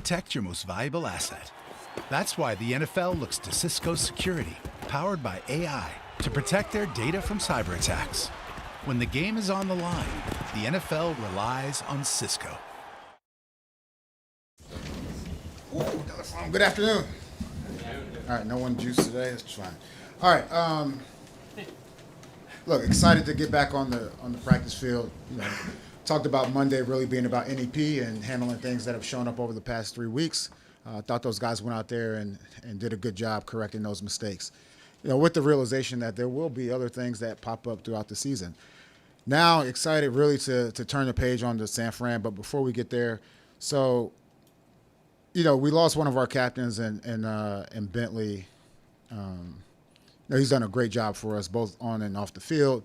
protect your most valuable asset. That's why the NFL looks to Cisco Security, powered by AI, to protect their data from cyber attacks. When the game is on the line, the NFL relies on Cisco. Good afternoon. All right, no one juice today. That's fine. All right. Look, excited to get back on the practice field. Talked about Monday really being about NEP and handling things that have shown up over the past 3 weeks. Thought those guys went out there and did a good job correcting those mistakes. With the realization that there will be other things that pop up throughout the season. Now, excited really to turn the page on to San Fran. But before we get there, so we lost one of our captains in Bentley. He's done a great job for us, both on and off the field.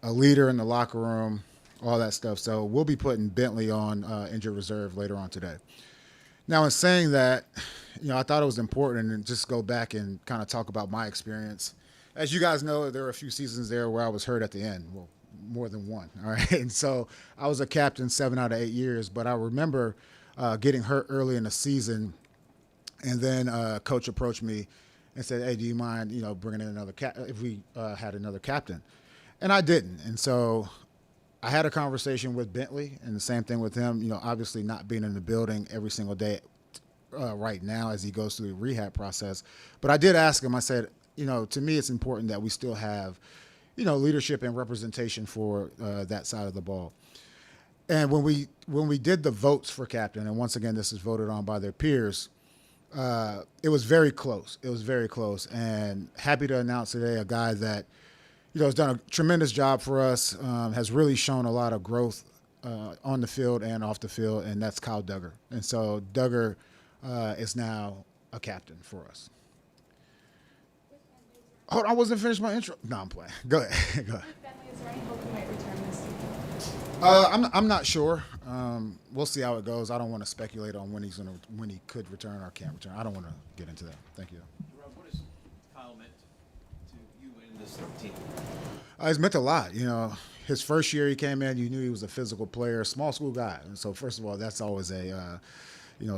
A leader in the locker room, all that stuff. So we'll be putting Bentley on injured reserve later on today. Now, in saying that, I thought it was important to just go back and kind of talk about my experience. As you guys know, there were a few seasons there where I was hurt at the end. Well, more than one. All right. And so I was a captain 7 out of 8 years, but I remember getting hurt early in the season. And then coach approached me and said, "Hey, do you mind, bringing in another if we had another captain?" And I didn't. And so I had a conversation with Bentley, and the same thing with him, obviously not being in the building every single day right now as he goes through the rehab process. But I did ask him, I said, to me it's important that we still have, leadership and representation for that side of the ball. And when we did the votes for captain, and once again, this is voted on by their peers, it was very close. It was very close. And happy to announce today a guy that, has done a tremendous job for us, has really shown a lot of growth on the field and off the field, and that's Kyle Duggar. And so Duggar is now a captain for us. Hold on, I wasn't finished my intro. No, I'm playing. Go ahead. Go ahead. Is there any hope he might return this season? I'm not sure. We'll see how it goes. I don't want to speculate on when he could return or can't return. I don't want to get into that. Thank you. Jerod, what has Kyle meant to you and this team? It's meant a lot. His first year he came in, you knew he was a physical player, small school guy. And so first of all, that's always a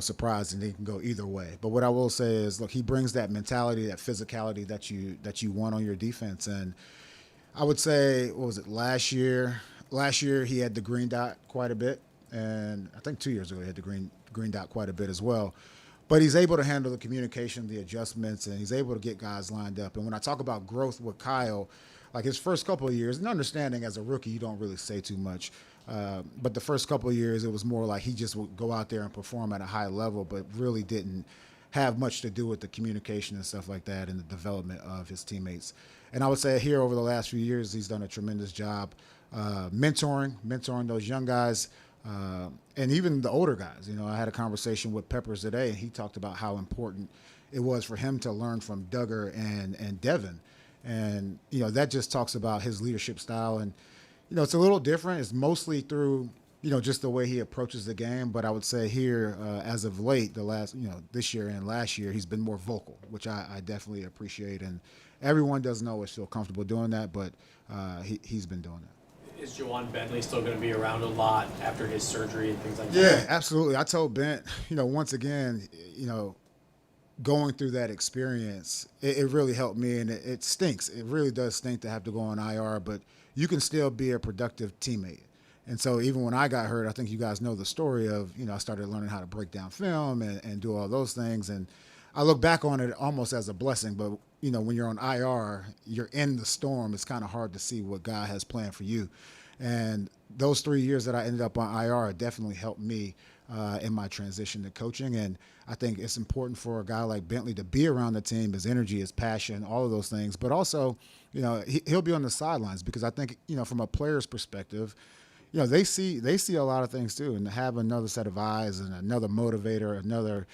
surprise, and he can go either way. But what I will say is, look, he brings that mentality, that physicality that you want on your defense. And I would say, what was it, last year? Last year he had the green dot quite a bit, and I think 2 years ago he had the green dot quite a bit as well. But he's able to handle the communication, the adjustments, and he's able to get guys lined up. And when I talk about growth with Kyle, like his first couple of years, and understanding as a rookie you don't really say too much, but the first couple of years it was more like he just would go out there and perform at a high level, but really didn't have much to do with the communication and stuff like that and the development of his teammates. And I would say here over the last few years he's done a tremendous job mentoring those young guys, and even the older guys. I had a conversation with Peppers today, and he talked about how important it was for him to learn from Duggar and Devin. And, that just talks about his leadership style. And, it's a little different. It's mostly through, just the way he approaches the game. But I would say here, as of late, this year and last year, he's been more vocal, which I definitely appreciate. And everyone doesn't always feel comfortable doing that, but he's been doing that. Is Juwan Bentley still going to be around a lot after his surgery and things like that? Yeah, absolutely. I told Bent, once again, going through that experience, it really helped me, and it stinks. It really does stink to have to go on IR, but you can still be a productive teammate. And so even when I got hurt, I think you guys know the story of, I started learning how to break down film and do all those things. And I look back on it almost as a blessing, but, when you're on IR, you're in the storm. It's kind of hard to see what God has planned for you. And those 3 years that I ended up on IR definitely helped me in my transition to coaching. And I think it's important for a guy like Bentley to be around the team, his energy, his passion, all of those things. But also, he'll be on the sidelines because I think, from a player's perspective, they see a lot of things too, and to have another set of eyes and another motivator, another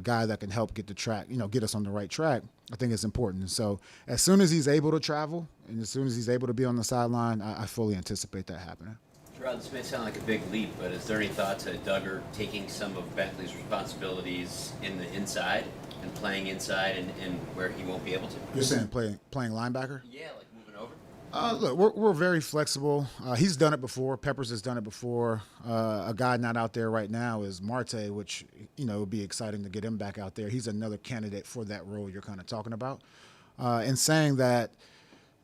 guy that can help get the track, get us on the right track, I think it's important. And so as soon as he's able to travel and as soon as he's able to be on the sideline, I fully anticipate that happening. Jerod, this may sound like a big leap, but is there any thought to Duggar taking some of Bentley's responsibilities in the inside and playing inside and where he won't be able to? You're saying playing linebacker? Yeah, like moving over. Look, we're very flexible. He's done it before. Peppers has done it before. A guy not out there right now is Marte, which, would be exciting to get him back out there. He's another candidate for that role you're kind of talking about. And saying that,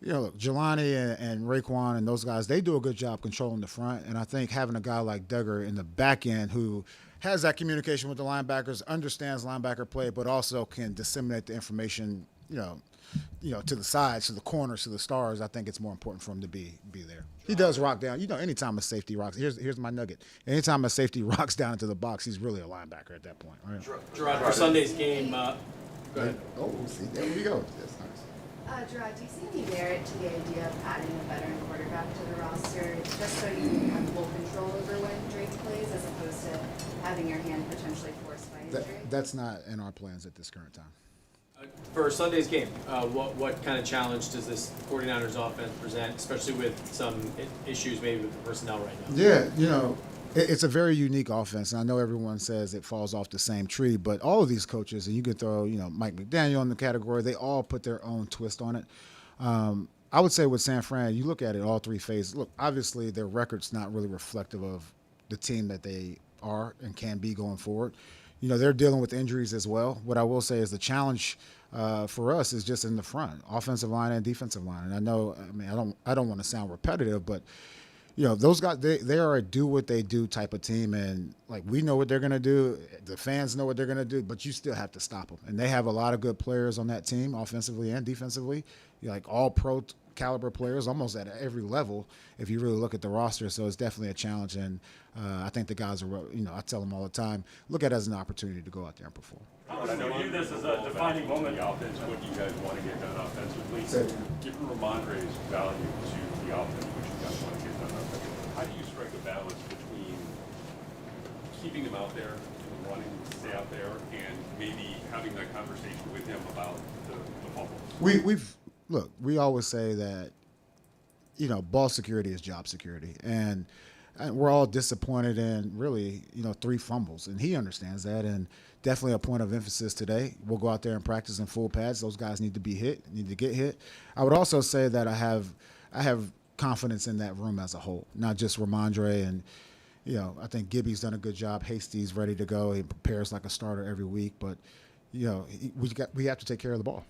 look, Jelani and Raekwon and those guys, they do a good job controlling the front. And I think having a guy like Duggar in the back end who has that communication with the linebackers, understands linebacker play, but also can disseminate the information, to the sides, to the corners, to the stars. I think it's more important for him to be there. He does rock down. Anytime a safety rocks, here's my nugget. Anytime a safety rocks down into the box, he's really a linebacker at that point. Right? Jerod, for Sunday's game, go ahead. Oh, see, there we go. That's nice. Jerod, do you see any merit to the idea of adding a veteran quarterback to the roster just so you can have full control over when Drake plays as opposed to having your hand potentially forced by injury? That's not in our plans at this current time. For Sunday's game, what kind of challenge does this 49ers offense present, especially with some issues maybe with the personnel right now? Yeah, it's a very unique offense, and I know everyone says it falls off the same tree, but all of these coaches, and you could throw, Mike McDaniel in the category, they all put their own twist on it. I would say with San Fran, you look at it all three phases. Look, obviously their record's not really reflective of the team that they are and can be going forward. They're dealing with injuries as well. What I will say is the challenge for us is just in the front, offensive line and defensive line. And I don't want to sound repetitive, but those guys, they are a do what they do type of team, and like we know what they're going to do. The fans know what they're going to do, but you still have to stop them. And they have a lot of good players on that team, offensively and defensively, like all pro caliber players almost at every level if you really look at the roster. So it's definitely a challenge, and I think the guys are, I tell them all the time, look at it as an opportunity to go out there and perform. I know you view this as a defining moment in the offense. What do you guys want to get done offensively? Given Ramondre's value to the offense, what you guys want to get done offensively, how do you strike a balance between keeping him out there and wanting to stay out there and maybe having that conversation with him about the fumbles? We always say that, ball security is job security. And we're all disappointed in really, 3 fumbles. And he understands that. And definitely a point of emphasis today. We'll go out there and practice in full pads. Those guys need to be hit, need to get hit. I would also say that I have confidence in that room as a whole, not just Ramondre. And, I think Gibby's done a good job. Hasty's ready to go. He prepares like a starter every week. But, we have to take care of the ball.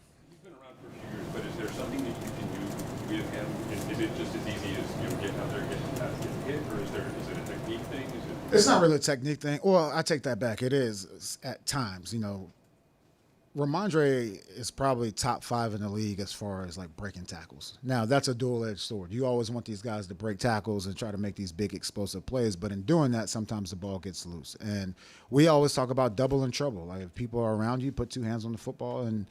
But is there something that you can do with him? Is it just as easy as getting out there, getting past, getting hit, or is it a technique thing? It's not really a technique thing. Well, I take that back. It is at times. Ramondre is probably top 5 in the league as far as like breaking tackles. Now that's a dual-edged sword. You always want these guys to break tackles and try to make these big explosive plays, but in doing that, sometimes the ball gets loose. And we always talk about double and trouble. Like if people are around you, put 2 hands on the football, and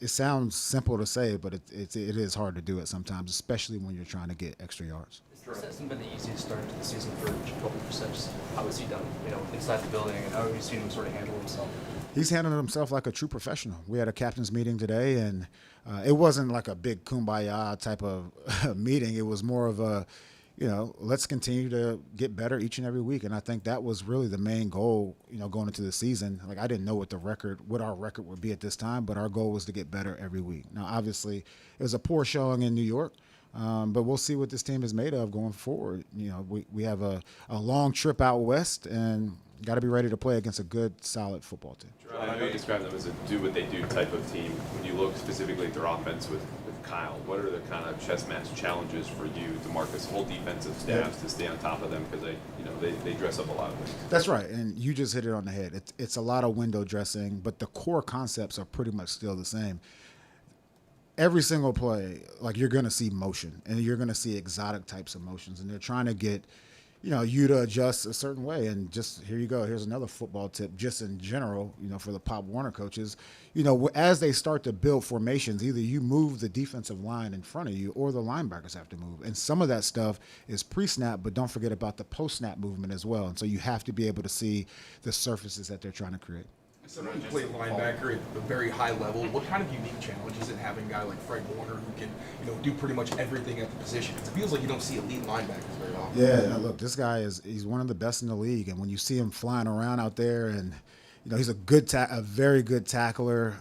it sounds simple to say, but it is hard to do it sometimes, especially when you're trying to get extra yards. This hasn't been the easiest start to the season for Jacoby Brissett. How has he done, inside the building, and how have you seen him sort of handle himself? He's handled himself like a true professional. We had a captain's meeting today, and it wasn't like a big kumbaya type of meeting. It was more of a, let's continue to get better each and every week. And I think that was really the main goal, going into the season. Like I didn't know what our record would be at this time, but our goal was to get better every week. Now, obviously, it was a poor showing in New York, but we'll see what this team is made of going forward. We have a long trip out west, and got to be ready to play against a good, solid football team. I know you describe them as a do-what-they-do type of team. When you look specifically at their offense with Kyle, what are the kind of chess match challenges for you, DeMarcus, whole defensive staffs to stay on top of them, because they dress up a lot of things? That's right, and you just hit it on the head. It's a lot of window dressing, but the core concepts are pretty much still the same. Every single play, like you're going to see motion, and you're going to see exotic types of motions, and they're trying to get you to adjust a certain way. And just here you go. Here's another football tip, just in general, for the Pop Warner coaches. As they start to build formations, either you move the defensive line in front of you or the linebackers have to move. And some of that stuff is pre-snap, but don't forget about the post-snap movement as well. And so you have to be able to see the surfaces that they're trying to create. Someone who played linebacker at a very high level, what kind of unique challenge is it having a guy like Fred Warner who can, do pretty much everything at the position? It feels like you don't see elite linebackers very often. Yeah, look, this guy he's one of the best in the league, and when you see him flying around out there and he's a very good tackler.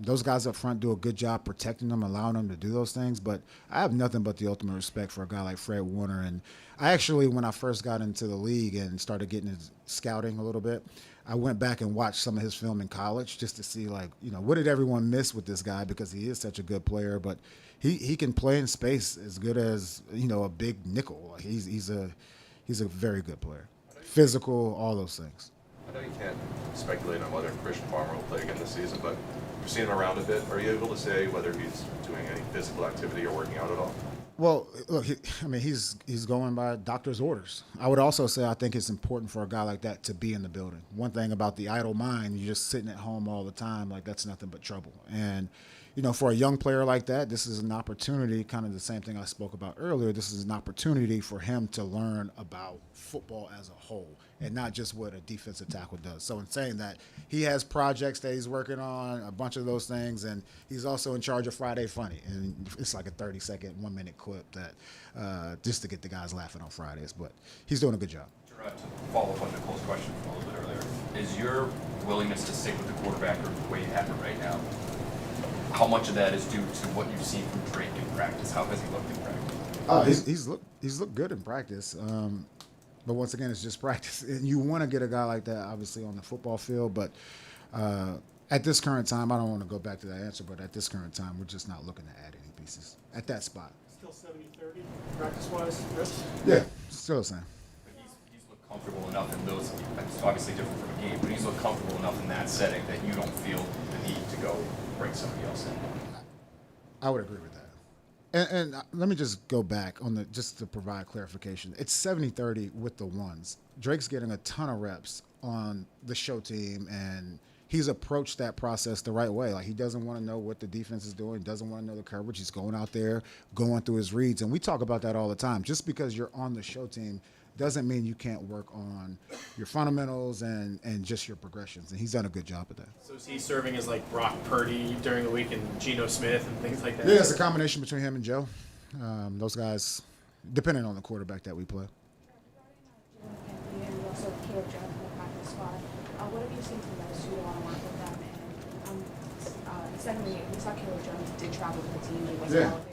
Those guys up front do a good job protecting them, allowing them to do those things. But I have nothing but the ultimate respect for a guy like Fred Warner. And I actually, when I first got into the league and started getting into scouting a little bit, I went back and watched some of his film in college just to see, like, what did everyone miss with this guy, because he is such a good player. But he can play in space as good as, a big nickel. Like, he's a very good player. Physical, all those things. I know you can't speculate on whether Christian Farmer will play again this season, but you've seen him around a bit. Are you able to say whether he's doing any physical activity or working out at all? Well, look, he's going by doctor's orders. I would also say I think it's important for a guy like that to be in the building. One thing about the idle mind, you're just sitting at home all the time, like, that's nothing but trouble. And, for a young player like that, this is an opportunity, kind of the same thing I spoke about earlier. This is an opportunity for him to learn about football as a whole and not just what a defensive tackle does. So in saying that, he has projects that he's working on, a bunch of those things, and he's also in charge of Friday Funny. And it's like a 30-second, 1-minute clip that just to get the guys laughing on Fridays. But he's doing a good job. Jerod, to follow up on Nicole's question from a little bit earlier, is your willingness to stick with the quarterback or the way you have it right now, how much of that is due to what you've seen from Drake in practice? How has he looked in practice? He's looked good in practice. But once again, it's just practice. And you want to get a guy like that, obviously, on the football field. But at this current time, I don't want to go back to that answer, but at this current time, we're just not looking to add any pieces at that spot. Still 70-30 practice-wise, Chris? Yeah, still the same. But he's looked comfortable enough in those. It's obviously different from a game, but he's looked comfortable enough in that setting that you don't feel the need to go bring somebody else in. I would agree with that. And let me just go back on just to provide clarification. It's 70-30 with the ones. Drake's getting a ton of reps on the show team, and he's approached that process the right way. Like, he doesn't want to know what the defense is doing, doesn't want to know the coverage. He's going out there, going through his reads. And we talk about that all the time. Just because you're on the show team doesn't mean you can't work on your fundamentals and just your progressions. And he's done a good job at that. So is he serving as like Brock Purdy during the week and Geno Smith and things like that? Yeah, it's a combination between him and Joe. Those guys, depending on the quarterback that we play. And also Caleb Jones in the practice squad. What have you seen from those who want to work with them? And secondly, we saw Caleb Jones did travel with the team. He was elevated.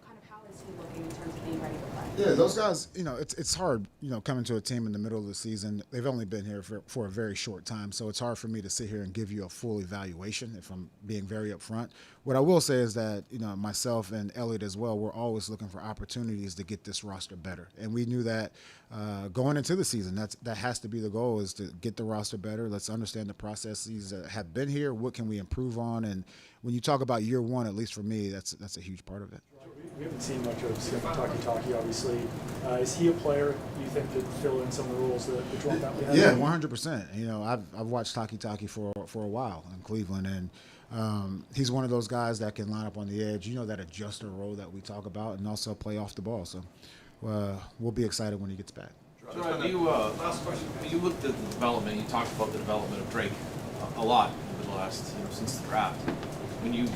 Kind of how is he looking in terms of being ready to play? Yeah, those guys, it's hard, coming to a team in the middle of the season. They've only been here for a very short time, so it's hard for me to sit here and give you a full evaluation if I'm being very upfront. What I will say is that, myself and Elliot as well, we're always looking for opportunities to get this roster better. And we knew that going into the season, that has to be the goal, is to get the roster better. Let's understand the processes that have been here. What can we improve on? And when you talk about year one, at least for me, that's a huge part of it. We haven't seen much of Taki, obviously. Is he a player you think could fill in some of the roles that Jerod Mayo has? Yeah, 100%. I've watched Taki for a while in Cleveland, and he's one of those guys that can line up on the edge. That adjuster role that we talk about, and also play off the ball. So we'll be excited when he gets back. Jerod, last question. You looked at the development. You talked about the development of Drake a lot over the last, since the draft. When you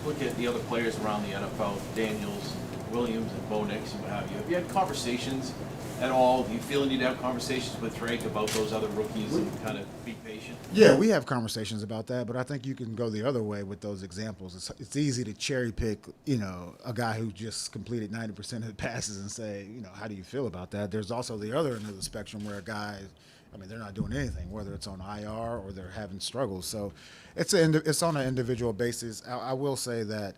look at the other players around the NFL, Daniels, Williams, and Bo Nix, and what have you had conversations at all? Do you feel you need to have conversations with Drake about those other rookies and kind of be patient? Yeah, we have conversations about that, but I think you can go the other way with those examples. It's easy to cherry pick, a guy who just completed 90% of the passes and say, how do you feel about that? There's also the other end of the spectrum where a guy, they're not doing anything, whether it's on IR or they're having struggles. So it's on an individual basis. I will say that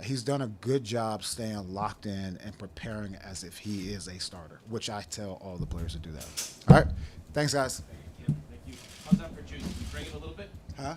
he's done a good job staying locked in and preparing as if he is a starter, which I tell all the players to do that. All right. Thanks, guys. Thank you. How's that for Tuesday? You bring it a little bit? Huh?